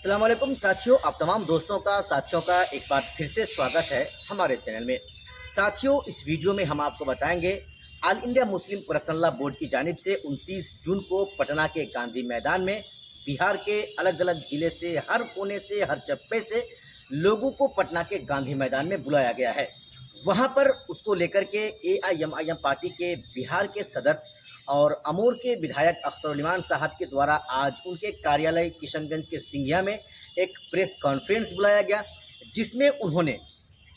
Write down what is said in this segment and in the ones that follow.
अस्सलाम वालेकुम साथियों, आप तमाम दोस्तों का एक बार फिर से स्वागत है हमारे चैनल में। साथियों, इस वीडियो में हम आपको बताएंगे all India Muslim personal law board की जानिब से 29 जून को पटना के गांधी मैदान में बिहार के अलग अलग ज़िले से, हर कोने से, हर चप्पे से लोगों को पटना के गांधी मैदान में बुलाया गया है। वहां पर उसको लेकर के AIMIM पार्टी के बिहार के सदर और अमूर के विधायक अख्तरुल साहब के द्वारा आज उनके कार्यालय किशनगंज के सिंघिया में एक प्रेस कॉन्फ्रेंस बुलाया गया, जिसमें उन्होंने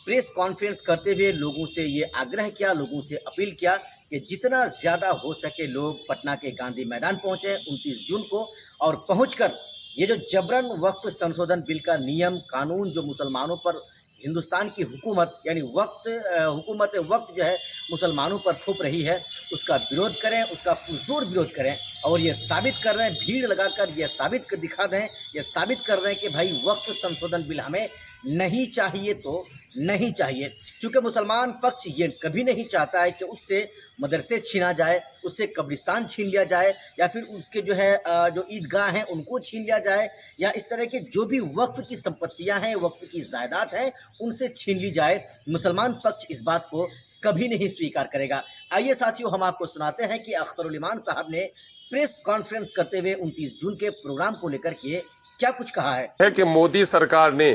प्रेस कॉन्फ्रेंस करते हुए लोगों से ये आग्रह किया, लोगों से अपील किया कि जितना ज़्यादा हो सके लोग पटना के गांधी मैदान पहुँचे 29 जून को, और पहुंचकर ये जो जबरन वक्फ संशोधन बिल का नियम कानून जो मुसलमानों पर हिंदुस्तान की हुकूमत यानी हुकूमत वक्त जो है मुसलमानों पर थोप रही है, उसका विरोध करें, उसका पुरजोर विरोध करें। और ये साबित कर रहे हैं, भीड़ लगाकर ये साबित कर दिखा रहे हैं, ये साबित कर रहे हैं कि भाई वक्फ संशोधन बिल हमें नहीं चाहिए तो नहीं चाहिए। क्योंकि मुसलमान पक्ष ये कभी नहीं चाहता है कि उससे मदरसे छीना जाए, उससे कब्रिस्तान छीन लिया जाए, या फिर उसके जो है जो ईदगाह हैं उनको छीन लिया जाए, या इस तरह के जो भी वक्फ की संपत्तियां हैं, वक्फ की जायदाद हैं, उनसे छीन ली जाए। मुसलमान पक्ष इस बात को कभी नहीं स्वीकार करेगा। आइए साथियों, हम आपको सुनाते हैं कि अख्तरुल साहब ने प्रेस कॉन्फ्रेंस करते हुए 29 जून के प्रोग्राम को लेकर के क्या कुछ कहा है कि मोदी सरकार ने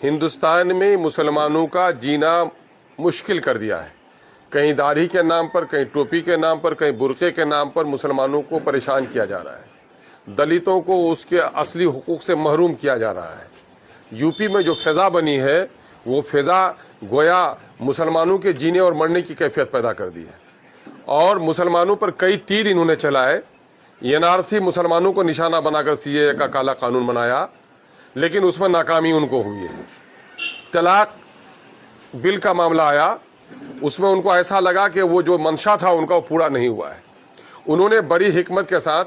हिंदुस्तान में मुसलमानों का जीना मुश्किल कर दिया है। कहीं दाढ़ी के नाम पर, कहीं टोपी के नाम पर, कहीं बुर्के के नाम पर मुसलमानों को परेशान किया जा रहा है। दलितों को उसके असली हुकूक से महरूम किया जा रहा है। यूपी में जो फिजा बनी है वो फिजा गोया मुसलमानों के जीने और मरने की कैफियत पैदा कर दी है, और मुसलमानों पर कई तीर इन्होंने चलाए। NRC मुसलमानों को निशाना बनाकर CAA का काला कानून बनाया, लेकिन उसमें नाकामी उनको हुई है। तलाक बिल का मामला आया, उसमें उनको ऐसा लगा कि वो जो मंशा था उनका वो पूरा नहीं हुआ है। उन्होंने बड़ी हिकमत के साथ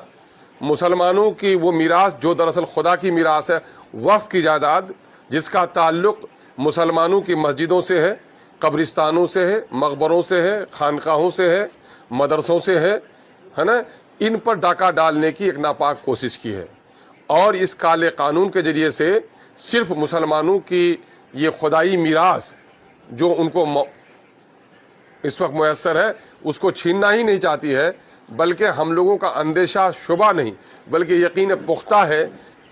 मुसलमानों की वो मीरास जो दरअसल खुदा की मीरास है, वक्फ की जायदाद, जिसका ताल्लुक मुसलमानों की मस्जिदों से है, कब्रिस्तानों से है, मकबरों से है, खानकाहों से है, मदरसों से है ना, इन पर डाका डालने की एक नापाक कोशिश की है। और इस काले कानून के जरिए से सिर्फ मुसलमानों की ये खुदाई मीरास जो उनको इस वक्त मुयस्सर है उसको छीनना ही नहीं चाहती है, बल्कि हम लोगों का अंदेशा शुबा नहीं बल्कि यकीन पुख्ता है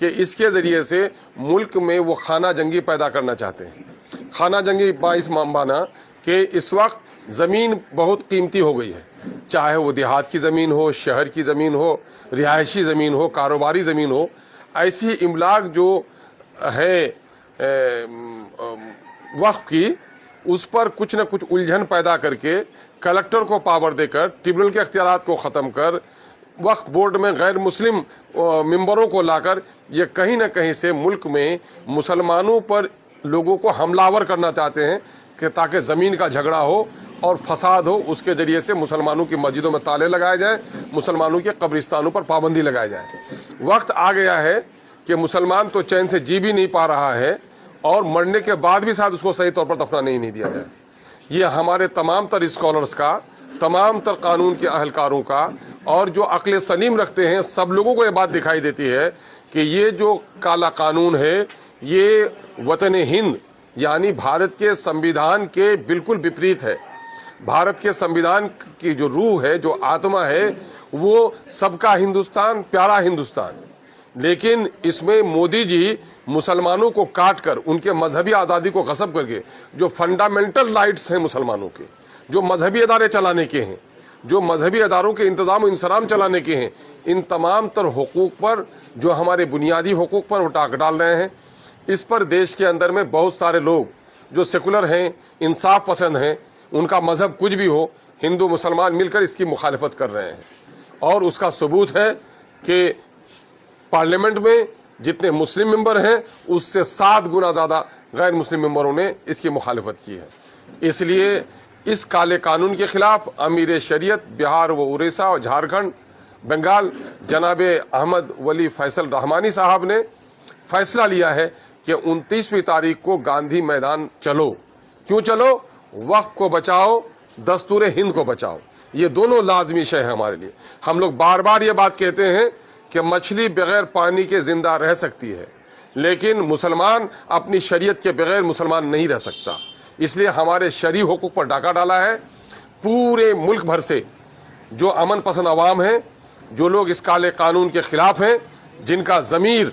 कि इसके ज़रिए से मुल्क में वो खाना जंगी पैदा करना चाहते हैं। खाना जंगी बाइस माना कि इस वक्त ज़मीन बहुत कीमती हो गई है, चाहे वो देहात की ज़मीन हो, शहर की ज़मीन हो, रिहायशी ज़मीन हो, कारोबारी ज़मीन हो। ऐसी इमलाक जो है वक्फ की, उस पर कुछ न कुछ उलझन पैदा करके कलेक्टर को पावर देकर, ट्रिब्यूनल के अख्तियारात को ख़त्म कर, वक्फ बोर्ड में गैर मुस्लिम मेंबरों को लाकर ये कहीं न कहीं से मुल्क में मुसलमानों पर लोगों को हमलावर करना चाहते हैं कि ताकि ज़मीन का झगड़ा हो और फसाद हो। उसके ज़रिए से मुसलमानों की मस्जिदों में ताले लगाए जाएं, मुसलमानों के कब्रिस्तानों पर पाबंदी लगाई जाए। वक्त आ गया है कि मुसलमान तो चैन से जी भी नहीं पा रहा है, और मरने के बाद भी शायद उसको सही तौर पर दफना नहीं दिया जाए। ये हमारे तमाम तर स्कॉलर्स का, तमाम तर कानून के अहलकारों का, और जो अक्ल सलीम रखते हैं सब लोगों को ये बात दिखाई देती है कि ये जो काला कानून है ये वतन हिंद यानी भारत के संविधान के बिल्कुल विपरीत है। भारत के संविधान की जो रूह है, जो आत्मा है, वो सबका हिंदुस्तान, प्यारा हिंदुस्तान। लेकिन इसमें मोदी जी मुसलमानों को काट कर, उनके मजहबी आज़ादी को गसब करके, जो फंडामेंटल राइट्स हैं मुसलमानों के, जो मजहबी अदारे चलाने के हैं, जो मजहबी अदारों के इंतज़ाम और इंसराम चलाने के हैं, इन तमाम तर हुकूक पर, जो हमारे बुनियादी हुकूक पर वो टाक डाल रहे हैं। इस पर देश के अंदर में बहुत सारे लोग जो सेकुलर हैं, इंसाफ पसंद हैं, उनका मजहब कुछ भी हो, हिंदू मुसलमान मिलकर इसकी मुखालिफत कर रहे हैं। और उसका सबूत है कि पार्लियामेंट में जितने मुस्लिम मेंबर हैं उससे 7 गुना ज़्यादा गैर मुस्लिम मेंबरों ने इसकी मुखालिफत की है। इसलिए इस काले कानून के खिलाफ अमीर शरीयत बिहार व उड़ीसा और झारखंड, बंगाल जनाब अहमद वली फैसल रहमानी साहब ने फैसला लिया है कि 29वीं तारीख को गांधी मैदान चलो। क्यों चलो? वक्फ को बचाओ, दस्तूर हिंद को बचाओ। ये दोनों लाजमी शय है हमारे लिए। हम लोग बार बार ये बात कहते हैं कि मछली बगैर पानी के जिंदा रह सकती है, لیکن مسلمان اپنی شریعت کے بغیر مسلمان نہیں رہ سکتا. اس لیے ہمارے شرعی حقوق پر ڈاکہ ڈالا ہے. پورے ملک بھر سے جو امن پسند عوام ہیں, جو لوگ اس کالے قانون کے خلاف ہیں, جن کا ضمیر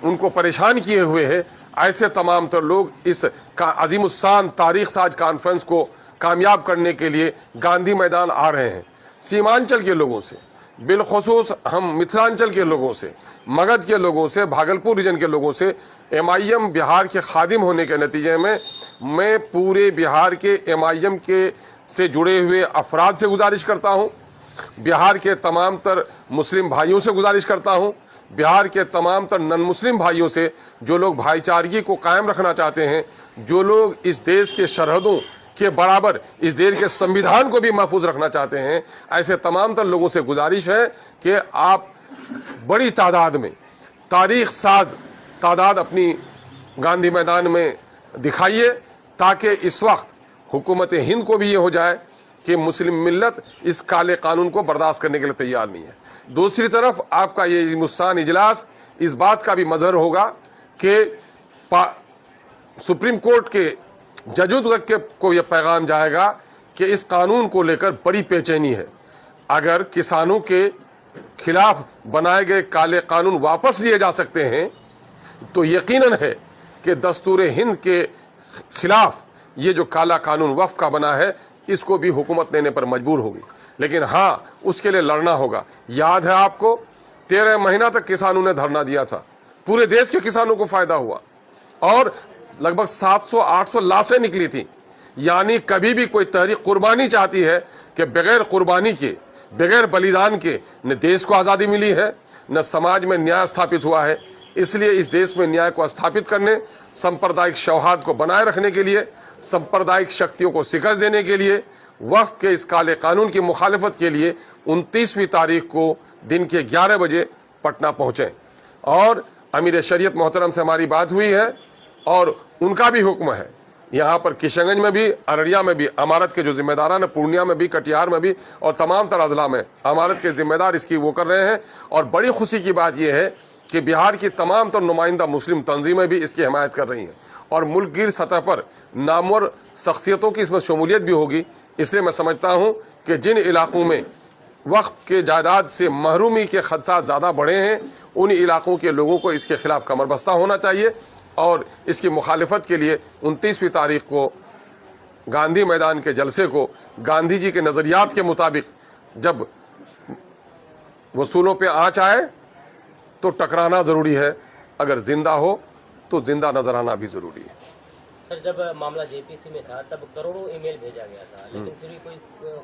ان کو پریشان کیے ہوئے ہے, ایسے تمام تر لوگ اس عظیم الشان تاریخ ساز کانفرنس کو کامیاب کرنے کے لیے گاندھی میدان آ رہے ہیں. سیمانچل کے لوگوں سے, بالخصوص ہم متھلانچل کے لوگوں سے, مگدھ کے لوگوں سے, بھاگلپور ریجن کے لوگوں سے, MIM بہار کے خادم ہونے کے نتیجے میں پورے بہار کے MIM کے سے جڑے ہوئے افراد سے گزارش کرتا ہوں, بہار کے تمام تر مسلم بھائیوں سے گزارش کرتا ہوں, بہار کے تمام تر نن مسلم بھائیوں سے, جو لوگ بھائی چارگی کو قائم رکھنا چاہتے ہیں, جو لوگ اس دیش کے سرحدوں کے برابر اس دیش کے سنویدھان کو بھی محفوظ رکھنا چاہتے ہیں, ایسے تمام تر لوگوں سے گزارش ہے کہ آپ بڑی تعداد میں تاریخ ساز تعداد اپنی گاندھی میدان میں دکھائیے, تاکہ اس وقت حکومت ہند کو بھی یہ ہو جائے کہ مسلم ملت اس کالے قانون کو برداشت کرنے کے لیے تیار نہیں ہے. دوسری طرف آپ کا یہ عظیم اجلاس اس بات کا بھی مظہر ہوگا کہ سپریم کورٹ کے ججوں تک کو یہ پیغام جائے گا کہ اس قانون کو لے کر بڑی بے چینی ہے. اگر کسانوں کے خلاف بنائے گئے کالے قانون واپس لیے جا سکتے ہیں تو یقیناً ہے کہ دستور ہند کے خلاف یہ جو کالا قانون وقف کا بنا ہے اس کو بھی حکومت لینے پر مجبور ہوگی. لیکن ہاں, اس کے لیے لڑنا ہوگا. یاد ہے آپ کو 13 مہینہ تک کسانوں نے دھرنا دیا تھا, پورے دیش کے کسانوں کو فائدہ ہوا اور لگ بھگ 700-800 لاشیں نکلی تھی. یعنی کبھی بھی کوئی تحریک قربانی چاہتی ہے کہ بغیر قربانی کے, بغیر بلیدان کے نہ دیش کو آزادی ملی ہے, نہ سماج میں نیائے استھاپت ہوا ہے. اس لیے اس دیش میں نیائے کو استھاپت کرنے, سمپردائک شوہاد کو بنائے رکھنے کے لیے, سمپردائک شکتیوں کو شکست دینے کے لیے, وقت کے اس کالے قانون کی مخالفت کے لیے 29ویں تاریخ کو دن کے 11 بجے پٹنہ پہنچیں. اور امیر شریعت محترم سے ہماری بات ہوئی ہے اور ان کا بھی حکم ہے یہاں پر کشن گنج میں بھی, ارریہ میں بھی, امارت کے جو ذمہ داران ہیں, پورنیہ میں بھی, کٹیہار میں بھی اور تمام تر اضلاع میں امارت کے ذمہ دار اس کی وہ کر رہے ہیں. اور بڑی خوشی کی بات یہ ہے کہ بہار کی تمام تر نمائندہ مسلم تنظیمیں بھی اس کی حمایت کر رہی ہیں اور ملک گیر سطح پر نامور شخصیتوں کی اس میں شمولیت بھی ہوگی. اس لیے میں سمجھتا ہوں کہ جن علاقوں میں وقت کے جائیداد سے محرومی کے خدشات زیادہ بڑھے ہیں ان علاقوں کے لوگوں کو اس کے خلاف کمر بستہ ہونا چاہیے اور اس کی مخالفت کے لیے 29ویں تاریخ کو گاندھی میدان کے جلسے کو گاندھی جی کے نظریات کے مطابق جب وصولوں پہ آنچ آئے تو ٹکرانا ضروری ہے, اگر زندہ ہو تو زندہ نظر آنا بھی ضروری ہے. سر, جب معاملہ JPC میں تھا تب کروڑوں ای میل بھیجا گیا تھا, لیکن پھر بھی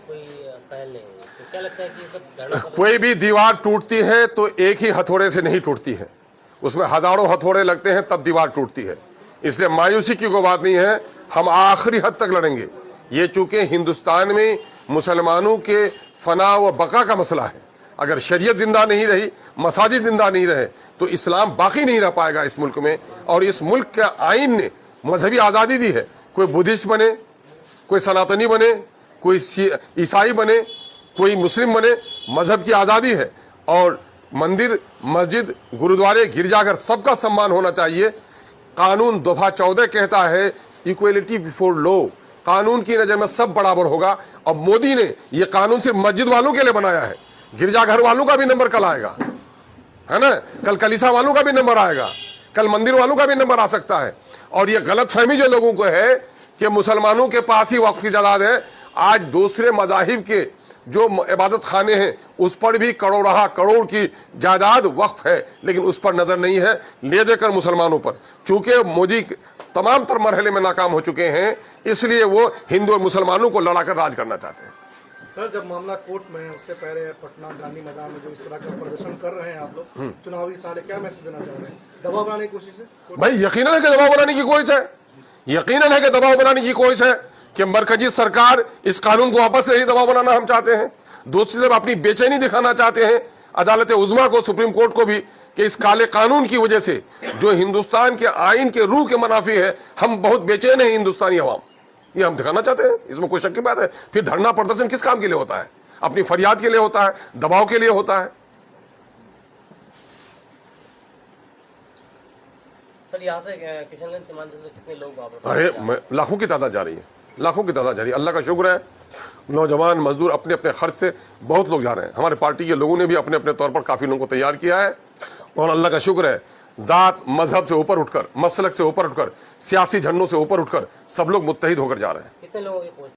کوئی پہل نہیں ہوئی. تو کیا لگتا ہے کہ یہ سب کوئی بھی دیوار ٹوٹتی ہے تو ایک ہی ہتھوڑے سے نہیں ٹوٹتی ہے, اس میں ہزاروں ہتھوڑے لگتے ہیں تب دیوار ٹوٹتی ہے. اس لیے مایوسی کی کوئی بات نہیں ہے, ہم آخری حد تک لڑیں گے. یہ چونکہ ہندوستان میں مسلمانوں کے فنا و بقا کا مسئلہ ہے, اگر شریعت زندہ نہیں رہی, مساجد زندہ نہیں رہے تو اسلام باقی نہیں رہ پائے گا اس ملک میں. اور اس ملک کے آئین نے مذہبی آزادی دی ہے, کوئی بدھسٹ بنے, کوئی سناتنی بنے, کوئی عیسائی بنے, کوئی مسلم بنے, مذہب کی آزادی ہے. اور مندر, مسجد, گرودوارے, گرجا گھر سب کا سمان ہونا چاہیے. قانون دفعہ 14 کہتا ہے ایکویلٹی بیفور لو, قانون کی نظر میں سب برابر ہوگا. اور مودی نے یہ قانون صرف مسجد والوں کے لیے بنایا ہے, گرجا گھر والوں کا بھی نمبر کل آئے گا, ہے نا, کل کلیسا والوں کا بھی نمبر آئے گا, کل مندر والوں کا بھی نمبر آ سکتا ہے. اور یہ غلط فہمی جو لوگوں کو ہے کہ مسلمانوں کے پاس ہی وقف کی جائیداد ہے, آج دوسرے مذاہب کے جو عبادت خانے ہیں اس پر بھی کروڑ کی جائیداد وقف ہے, لیکن اس پر نظر نہیں ہے, لے دے کر مسلمانوں پر. چونکہ مودی تمام تر مرحلے میں ناکام ہو چکے ہیں, اس لیے وہ ہندو اور مسلمانوں کو لڑا کر راج کرنا چاہتے ہیں. سر, جب معاملہ کورٹ میں ہے اس سے پہلے پٹنہ گاندھی میدان میں جو اس طرح کا پردرشن کر رہے ہیں آپ لوگ, چناوی سال ہے, کیا میسج دینا چاہ رہے ہیں؟ دباؤ بنانے کی کوشش ہے بھائی, یقیناً ہے کہ دباؤ بنانے کی کوشش ہے, یقیناً ہے کہ دباؤ بنانے کی کوشش ہے کہ مرکزی سرکار اس قانون کو واپس سے ہی دباؤ بنانا ہم چاہتے ہیں. دوسری طرف اپنی بے چینی دکھانا چاہتے ہیں عدالت عظمیٰ کو, سپریم کورٹ کو بھی, کہ اس کالے قانون کی وجہ سے جو ہندوستان کے آئین کے روح کے منافی ہے, ہم بہت بے چین ہیں ہندوستانی عوام. یہ ہم دکھانا چاہتے ہیں, اس میں کوئی شک کی بات ہے. پھر دھرنا پردرشن کس کام کے لیے ہوتا ہے؟ اپنی فریاد کے لیے ہوتا ہے, دباؤ کے لیے ہوتا ہے. सर यहाँ से किशनगंज सीमांचल से कितने लोग वहाँ पर अरे लाखों की तादाद जा रही है, लाखों की तादाद जा रही है। अल्लाह का शुक्र है, नौजवान मजदूर अपने अपने खर्च से बहुत लोग जा रहे हैं। हमारे पार्टी के लोगों ने भी अपने अपने तौर पर काफी लोगों को तैयार किया है, और अल्लाह का शुक्र है, जात मजहब से ऊपर उठकर, मसलक से ऊपर उठकर, सियासी झंडों से ऊपर उठकर सब लोग मुत्तहिद होकर जा रहे हैं। कितने लोगों की